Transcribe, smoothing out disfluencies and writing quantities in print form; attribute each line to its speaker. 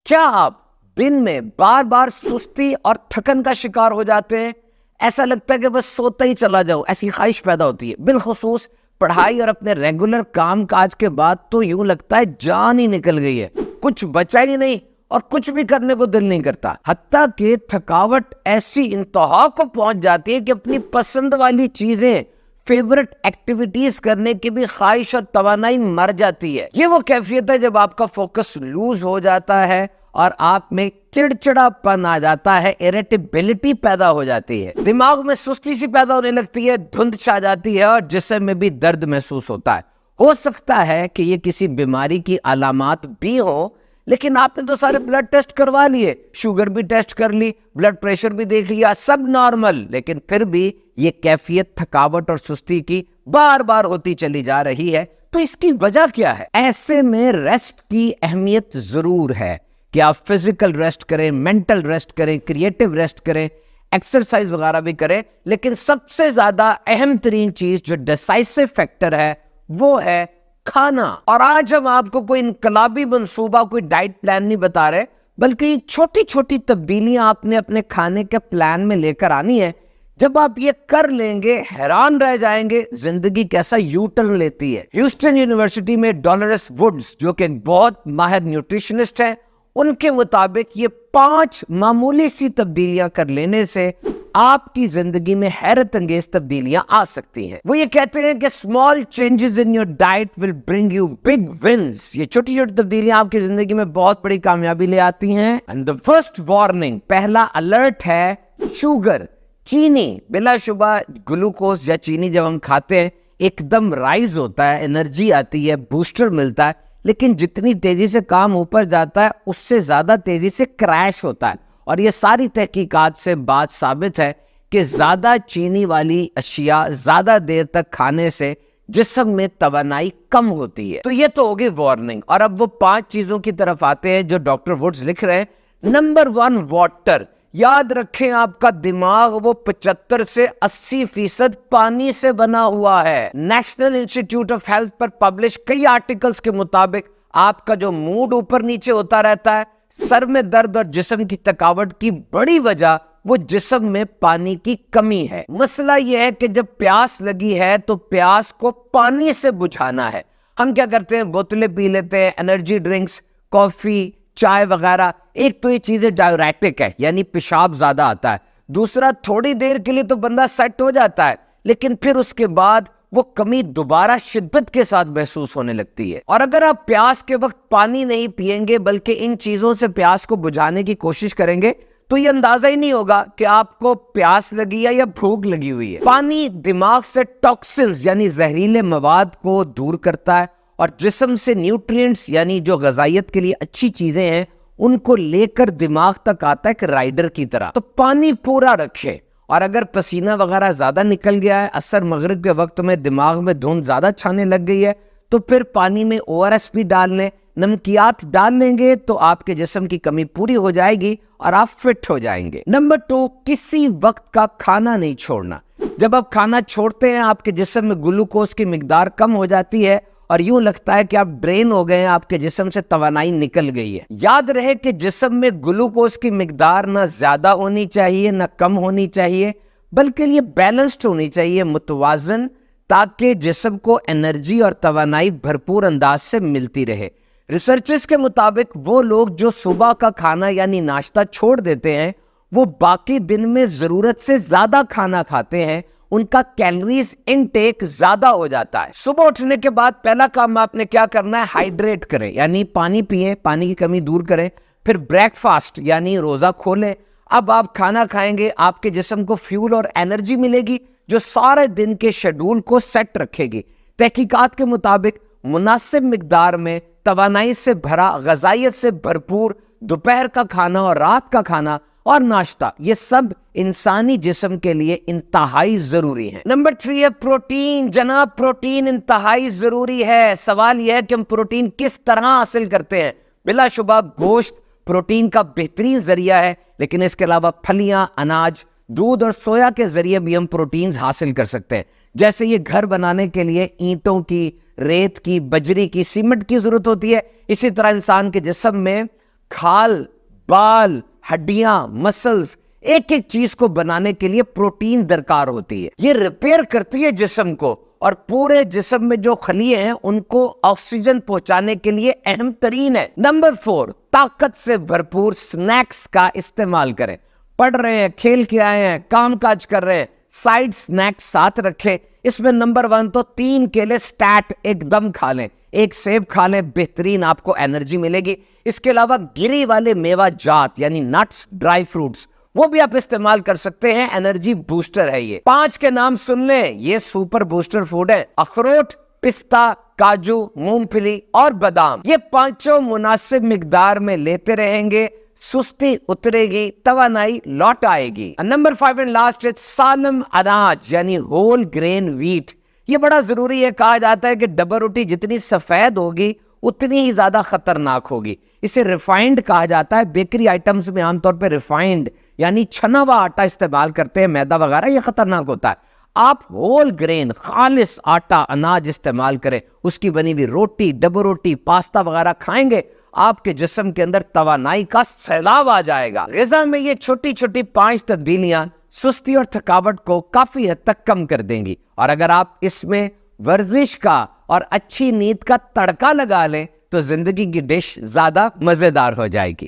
Speaker 1: کیا آپ دن میں بار بار سستی اور تھکن کا شکار ہو جاتے ہیں؟ ایسا لگتا ہے کہ بس سوتا ہی چلا جاؤ، ایسی خواہش پیدا ہوتی ہے۔ بالخصوص پڑھائی اور اپنے ریگولر کام کاج کے بعد تو یوں لگتا ہے جان ہی نکل گئی ہے، کچھ بچا ہی نہیں اور کچھ بھی کرنے کو دل نہیں کرتا۔ حتیٰ کہ تھکاوٹ ایسی انتہا کو پہنچ جاتی ہے کہ اپنی پسند والی چیزیں، فیورٹ ایکٹیویٹیز کرنے کی بھی خواہش اور توانائی مر جاتی ہے۔ یہ وہ کیفیت ہے جب آپ کا فوکس لوز ہو جاتا ہے اور آپ میں چڑچڑا پن آ جاتا ہے، اریٹیبلٹی پیدا ہو جاتی ہے، دماغ میں سستی سی پیدا ہونے لگتی ہے، دھند چھا جاتی ہے اور جسم میں بھی درد محسوس ہوتا ہے۔ ہو سکتا ہے کہ یہ کسی بیماری کی علامات بھی ہوں، لیکن آپ نے تو سارے بلڈ ٹیسٹ کروا لیے، شوگر بھی ٹیسٹ کر لی، بلڈ پریشر بھی دیکھ لیا، سب نارمل، لیکن پھر بھی یہ کیفیت تھکاوٹ اور سستی کی بار بار ہوتی چلی جا رہی ہے۔ تو اس کی وجہ کیا ہے؟ ایسے میں ریسٹ کی اہمیت ضرور ہے کہ آپ فزیکل ریسٹ کریں، مینٹل ریسٹ کریں، کریٹو ریسٹ کریں، ایکسرسائز وغیرہ بھی کریں، لیکن سب سے زیادہ اہم ترین چیز جو ڈیسائسو فیکٹر ہے وہ ہے کھانا۔ اور آج ہم آپ کو کوئی انقلابی منصوبہ، کوئی ڈائٹ پلان نہیں بتا رہے، بلکہ یہ چھوٹی چھوٹی تبدیلیاں آپ نے اپنے کھانے کے پلان میں لے کر آنی ہے۔ جب آپ یہ کر لیں گے حیران رہ جائیں گے زندگی کیسا یو ٹرن لیتی ہے۔ ہیوسٹن یونیورسٹی میں ڈولورس ووڈز جو کہ ایک بہت ماہر نیوٹریشنسٹ ہیں، ان کے مطابق یہ 5 معمولی سی تبدیلیاں کر لینے سے آپ کی زندگی میں حیرت انگیز تبدیلیاں آ سکتی ہیں۔ وہ یہ کہتے ہیں کہ small changes in your diet will bring you big wins۔ یہ چھوٹی چھوٹی تبدیلیاں آپ کی زندگی میں بہت بڑی کامیابی لے آتی ہیں۔ And the first warning، پہلا الرٹ ہے شوگر، چینی۔ بلا شبہ گلوکوز یا چینی جب ہم کھاتے ہیں ایک دم رائز ہوتا ہے، انرجی آتی ہے، بوسٹر ملتا ہے، لیکن جتنی تیزی سے کام اوپر جاتا ہے اس سے زیادہ تیزی سے کریش ہوتا ہے۔ اور یہ ساری تحقیقات سے بات ثابت ہے کہ زیادہ چینی والی اشیاء زیادہ دیر تک کھانے سے جسم میں توانائی کم ہوتی ہے۔ تو یہ تو ہوگی وارننگ، اور اب وہ 5 چیزوں کی طرف آتے ہیں جو ڈاکٹر ووڈز لکھ رہے ہیں۔ Number 1، water. یاد رکھیں آپ کا دماغ وہ 75 سے 80% پانی سے بنا ہوا ہے۔ National institute of health per publish کئی آرٹیکلز کے مطابق آپ کا جو موڈ اوپر نیچے ہوتا رہتا ہے، سر میں درد اور جسم کی تھکاوٹ کی بڑی وجہ وہ جسم میں پانی کی کمی ہے۔ مسئلہ یہ ہے کہ جب پیاس لگی ہے تو پیاس کو پانی سے بجھانا ہے۔ ہم کیا کرتے ہیں؟ بوتلیں پی لیتے ہیں، انرجی ڈرنکس، کافی، چائے وغیرہ۔ ایک تو یہ چیزیں ڈائیوریٹک ہے، یعنی پیشاب زیادہ آتا ہے۔ دوسرا، تھوڑی دیر کے لیے تو بندہ سیٹ ہو جاتا ہے، لیکن پھر اس کے بعد وہ کمی دوبارہ شدت کے ساتھ محسوس ہونے لگتی ہے۔ اور اگر آپ پیاس کے وقت پانی نہیں پیئیں گے بلکہ ان چیزوں سے پیاس کو بجھانے کی کوشش کریں گے تو یہ اندازہ ہی نہیں ہوگا کہ آپ کو پیاس لگی ہے یا بھوک لگی ہوئی ہے۔ پانی دماغ سے ٹاکسنز یعنی زہریلے مواد کو دور کرتا ہے اور جسم سے نیوٹرینٹس یعنی جو غذائیت کے لیے اچھی چیزیں ہیں ان کو لے کر دماغ تک آتا ہے ایک رائڈر کی طرح۔ تو پانی پورا رکھیں، اور اگر پسینہ وغیرہ زیادہ نکل گیا ہے، عصر مغرب کے وقت میں دماغ میں دھند زیادہ چھانے لگ گئی ہے، تو پھر پانی میں ORS بھی ڈال لیں، نمکیات ڈال لیں گے تو آپ کے جسم کی کمی پوری ہو جائے گی اور آپ فٹ ہو جائیں گے۔ نمبر 2، کسی وقت کا کھانا نہیں چھوڑنا۔ جب آپ کھانا چھوڑتے ہیں آپ کے جسم میں گلوکوز کی مقدار کم ہو جاتی ہے اور یوں لگتا ہے کہ آپ ڈرین ہو گئے ہیں، آپ کے جسم سے توانائی نکل گئی ہے۔ یاد رہے کہ جسم میں گلوکوز کی مقدار نہ زیادہ ہونی چاہیے نہ کم ہونی چاہیے، بلکہ یہ بیلنسڈ ہونی چاہیے، متوازن، تاکہ جسم کو انرجی اور توانائی بھرپور انداز سے ملتی رہے۔ ریسرچرز کے مطابق وہ لوگ جو صبح کا کھانا یعنی ناشتہ چھوڑ دیتے ہیں وہ باقی دن میں ضرورت سے زیادہ کھانا کھاتے ہیں، ان کا کیلوریز انٹیک زیادہ ہو جاتا ہے۔ صبح اٹھنے کے بعد پہلا کام آپ نے کیا کرنا ہے؟ ہائیڈریٹ کریں، یعنی پانی پیئیں، پانی کی کمی دور کریں۔ پھر بریک فاسٹ یعنی روزہ کھولیں۔ اب آپ کھانا کھائیں گے، آپ کے جسم کو فیول اور انرجی ملے گی جو سارے دن کے شیڈول کو سیٹ رکھے گی۔ تحقیقات کے مطابق مناسب مقدار میں توانائی سے بھرا، غذائیت سے بھرپور دوپہر کا کھانا اور رات کا کھانا اور ناشتہ، یہ سب انسانی جسم کے لیے انتہائی ضروری ہیں۔ نمبر 3 ہے پروٹین۔ جناب، پروٹین انتہائی ضروری ہے۔ سوال یہ ہے کہ ہم پروٹین کس طرح حاصل کرتے ہیں؟ بلا شبہ گوشت پروٹین کا بہترین ذریعہ ہے، لیکن اس کے علاوہ پھلیاں، اناج، دودھ اور سویا کے ذریعے بھی ہم پروٹینز حاصل کر سکتے ہیں۔ جیسے یہ گھر بنانے کے لیے اینٹوں کی، ریت کی، بجری کی، سیمنٹ کی ضرورت ہوتی ہے، اسی طرح انسان کے جسم میں کھال بال ہڈیاں مسلز ایک ایک چیز کو بنانے کے لیے پروٹین درکار ہوتی ہے. یہ ریپیئر کرتی ہے جسم کو اور پورے جسم میں جو خلیے ہیں ان کو آکسیجن پہنچانے کے لیے اہم ترین ہے. نمبر 4 طاقت سے بھرپور سنیکس کا استعمال کریں. پڑھ رہے ہیں کھیل کے آئے ہیں کام کاج کر رہے ہیں سائیڈ سنیکس ساتھ رکھیں. اس میں نمبر 1 تو 3 کیلے سٹیٹ ایک دم کھا لیں. ایک سیب کھا لیں بہترین آپ کو انرجی ملے گی. اس کے علاوہ گری والے میوہ جات یعنی نٹس ڈرائی فروٹس وہ بھی آپ استعمال کر سکتے ہیں. انرجی بوسٹر ہے. یہ 5 کے نام سن لیں یہ سپر بوسٹر فوڈ ہے. اخروٹ پستہ کاجو مونگ پھلی اور بادام یہ 5 مناسب مقدار میں لیتے رہیں گے سستی اترے گی توانائی لوٹ آئے گی. نمبر 5 اینڈ لاسٹ سالم اناج یعنی ہول گرین ویٹ. یہ بڑا ضروری ہے. کہا جاتا ہے کہ ڈبل روٹی جتنی سفید ہوگی اتنی ہی زیادہ خطرناک ہوگی. اسے ریفائنڈ کہا جاتا ہے. بیکری آئٹمز میں عام طور پہ ریفائنڈ یعنی چھنا ہوا آٹا استعمال کرتے ہیں میدا وغیرہ. یہ خطرناک ہوتا ہے. آپ ہول گرین خالص آٹا اناج استعمال کریں. اس کی بنی ہوئی روٹی ڈبل روٹی پاستا وغیرہ کھائیں گے آپ کے جسم کے اندر توانائی کا سیلاب آ جائے گا. غذا میں یہ چھوٹی چھوٹی 5 تبدیلیاں سستی اور تھکاوٹ کو کافی حد تک کم کر دیں گی. اور اگر آپ اس میں ورزش کا اور اچھی نیند کا تڑکا لگا لیں تو زندگی کی ڈش زیادہ مزیدار ہو جائے گی.